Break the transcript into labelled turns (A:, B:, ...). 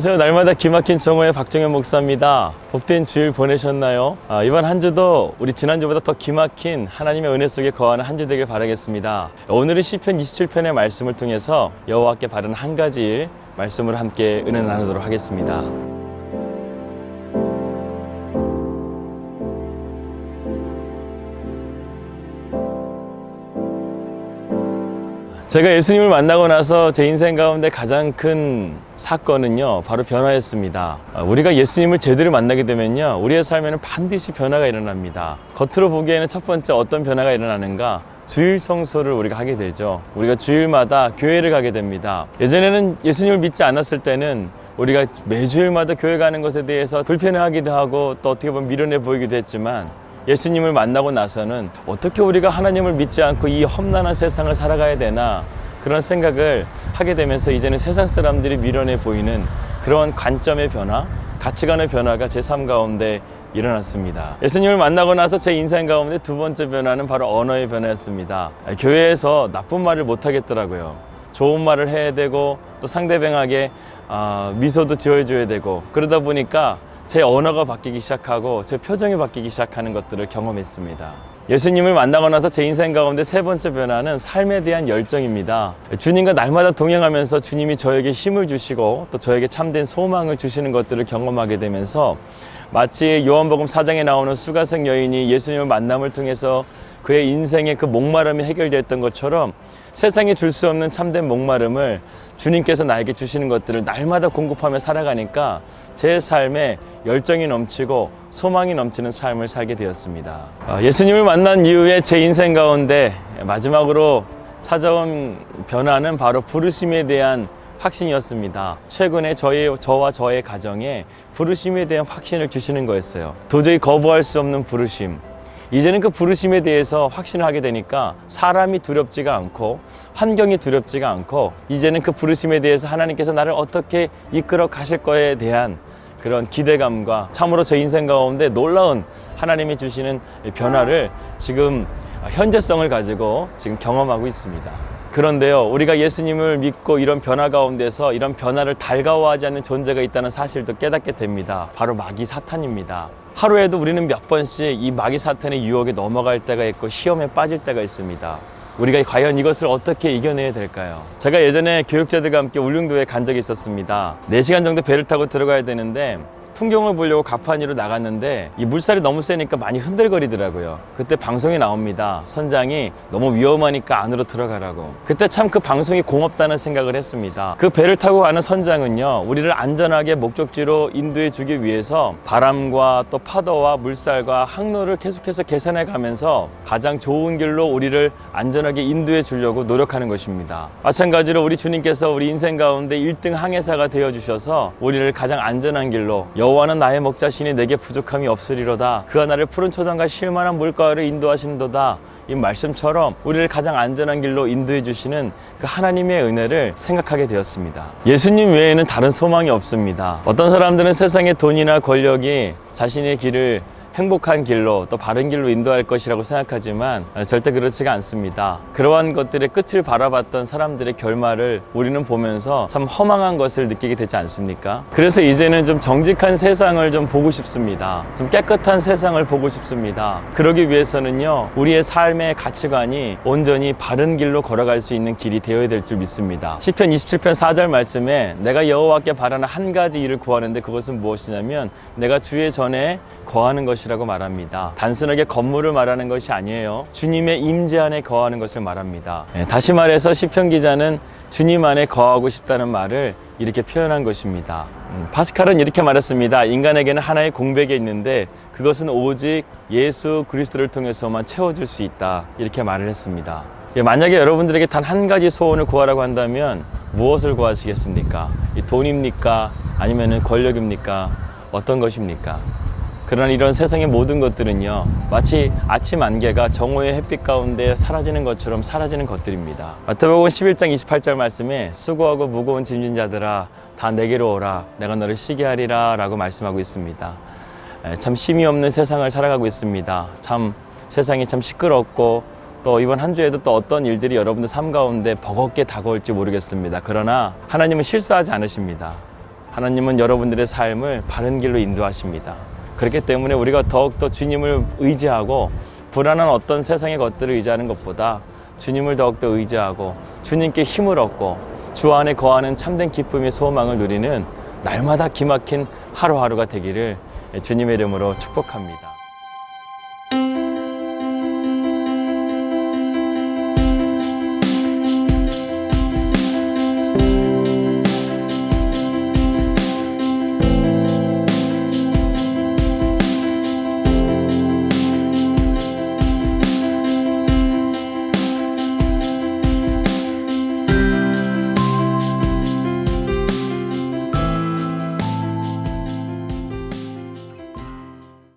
A: 안녕하세요. 날마다 기막힌 정오의 박정현 목사입니다. 복된 주일 보내셨나요? 이번 한 주도 우리 지난주보다 더 기막힌 하나님의 은혜 속에 거하는 한 주 되길 바라겠습니다. 오늘은 시편 27편의 말씀을 통해서 여호와께 바라는 한 가지 일 말씀을 함께 은혜 나누도록 하겠습니다. 제가 예수님을 만나고 나서 제 인생 가운데 가장 큰 사건은요, 바로 변화였습니다. 우리가 예수님을 제대로 만나게 되면요, 우리의 삶에는 반드시 변화가 일어납니다. 겉으로 보기에는 첫 번째 어떤 변화가 일어나는가? 주일 성소를 우리가 하게 되죠. 우리가 주일마다 교회를 가게 됩니다. 예전에는 예수님을 믿지 않았을 때는 우리가 매주일마다 교회 가는 것에 대해서 불편해하기도 하고 또 어떻게 보면 미련해 보이기도 했지만, 예수님을 만나고 나서는 어떻게 우리가 하나님을 믿지 않고 이 험난한 세상을 살아가야 되나, 그런 생각을 하게 되면서 이제는 세상 사람들이 미련해 보이는 그런 관점의 변화, 가치관의 변화가 제 삶 가운데 일어났습니다. 예수님을 만나고 나서 제 인생 가운데 두 번째 변화는 바로 언어의 변화였습니다. 교회에서 나쁜 말을 못 하겠더라고요. 좋은 말을 해야 되고 또 상대방에게 미소도 지어줘야 되고, 그러다 보니까 제 언어가 바뀌기 시작하고 제 표정이 바뀌기 시작하는 것들을 경험했습니다. 예수님을 만나고 나서 제 인생 가운데 세 번째 변화는 삶에 대한 열정입니다. 주님과 날마다 동행하면서 주님이 저에게 힘을 주시고 또 저에게 참된 소망을 주시는 것들을 경험하게 되면서, 마치 요한복음 4장에 나오는 수가성 여인이 예수님을 만남을 통해서 그의 인생의 그 목마름이 해결됐던 것처럼 세상에 줄 수 없는 참된 목마름을 주님께서 나에게 주시는 것들을 날마다 공급하며 살아가니까 제 삶에 열정이 넘치고 소망이 넘치는 삶을 살게 되었습니다. 예수님을 만난 이후에 제 인생 가운데 마지막으로 찾아온 변화는 바로 부르심에 대한 확신이었습니다. 최근에 저와 저의 가정에 부르심에 대한 확신을 주시는 거였어요. 도저히 거부할 수 없는 부르심. 이제는 그 부르심에 대해서 확신을 하게 되니까 사람이 두렵지가 않고 환경이 두렵지가 않고, 이제는 그 부르심에 대해서 하나님께서 나를 어떻게 이끌어 가실 거에 대한 그런 기대감과 참으로 제 인생 가운데 놀라운 하나님이 주시는 변화를 지금 현재성을 가지고 지금 경험하고 있습니다. 그런데요, 우리가 예수님을 믿고 이런 변화 가운데서 이런 변화를 달가워하지 않는 존재가 있다는 사실도 깨닫게 됩니다. 바로 마귀 사탄입니다. 하루에도 우리는 몇 번씩 이 마귀 사탄의 유혹에 넘어갈 때가 있고 시험에 빠질 때가 있습니다. 우리가 과연 이것을 어떻게 이겨내야 될까요? 제가 예전에 교육자들과 함께 울릉도에 간 적이 있었습니다. 4시간 정도 배를 타고 들어가야 되는데 풍경을 보려고 가판위로 나갔는데 이 물살이 너무 세니까 많이 흔들거리더라고요. 그때 방송이 나옵니다. 선장이 너무 위험하니까 안으로 들어가라고. 그때 참 그 방송이 고맙다는 생각을 했습니다. 그 배를 타고 가는 선장은요, 우리를 안전하게 목적지로 인도해 주기 위해서 바람과 또 파도와 물살과 항로를 계속해서 계산해 가면서 가장 좋은 길로 우리를 안전하게 인도해 주려고 노력하는 것입니다. 마찬가지로 우리 주님께서 우리 인생 가운데 1등 항해사가 되어 주셔서 우리를 가장 안전한 길로, 여호와는 나의 목자시니 내게 부족함이 없으리로다, 그가 나를 푸른 초장과 쉴만한 물가를 인도하시는도다, 이 말씀처럼 우리를 가장 안전한 길로 인도해 주시는 그 하나님의 은혜를 생각하게 되었습니다. 예수님 외에는 다른 소망이 없습니다. 어떤 사람들은 세상의 돈이나 권력이 자신의 길을 행복한 길로 또 바른 길로 인도할 것이라고 생각하지만 절대 그렇지가 않습니다. 그러한 것들의 끝을 바라봤던 사람들의 결말을 우리는 보면서 참 허망한 것을 느끼게 되지 않습니까? 그래서 이제는 좀 정직한 세상을 좀 보고 싶습니다. 좀 깨끗한 세상을 보고 싶습니다. 그러기 위해서는요, 우리의 삶의 가치관이 온전히 바른 길로 걸어갈 수 있는 길이 되어야 될 줄 믿습니다. 시편 27편 4절 말씀에 내가 여호와께 바라는 한 가지 일을 구하는데 그것은 무엇이냐면 내가 주의 전에 거하는 것이라고 말합니다. 단순하게 건물을 말하는 것이 아니에요. 주님의 임재 안에 거하는 것을 말합니다. 다시 말해서 시편 기자는 주님 안에 거하고 싶다는 말을 이렇게 표현한 것입니다. 파스칼은 이렇게 말했습니다. 인간에게는 하나의 공백이 있는데 그것은 오직 예수 그리스도를 통해서만 채워질 수 있다, 이렇게 말을 했습니다. 만약에 여러분들에게 단 한 가지 소원을 구하라고 한다면 무엇을 구하시겠습니까? 이 돈입니까? 아니면 권력입니까? 어떤 것입니까? 그러나 이런 세상의 모든 것들은요, 마치 아침 안개가 정오의 햇빛 가운데 사라지는 것처럼 사라지는 것들입니다. 마태복음 11장 28절 말씀에 수고하고 무거운 짐진 자들아 다 내게로 오라 내가 너를 쉬게 하리라 라고 말씀하고 있습니다. 참 쉼이 없는 세상을 살아가고 있습니다. 참 세상이 참 시끄럽고 또 이번 한 주에도 또 어떤 일들이 여러분들 삶 가운데 버겁게 다가올지 모르겠습니다. 그러나 하나님은 실수하지 않으십니다. 하나님은 여러분들의 삶을 바른 길로 인도하십니다. 그렇기 때문에 우리가 더욱더 주님을 의지하고 불안한 어떤 세상의 것들을 의지하는 것보다 주님을 더욱더 의지하고 주님께 힘을 얻고 주 안에 거하는 참된 기쁨의 소망을 누리는 날마다 기막힌 하루하루가 되기를 주님의 이름으로 축복합니다.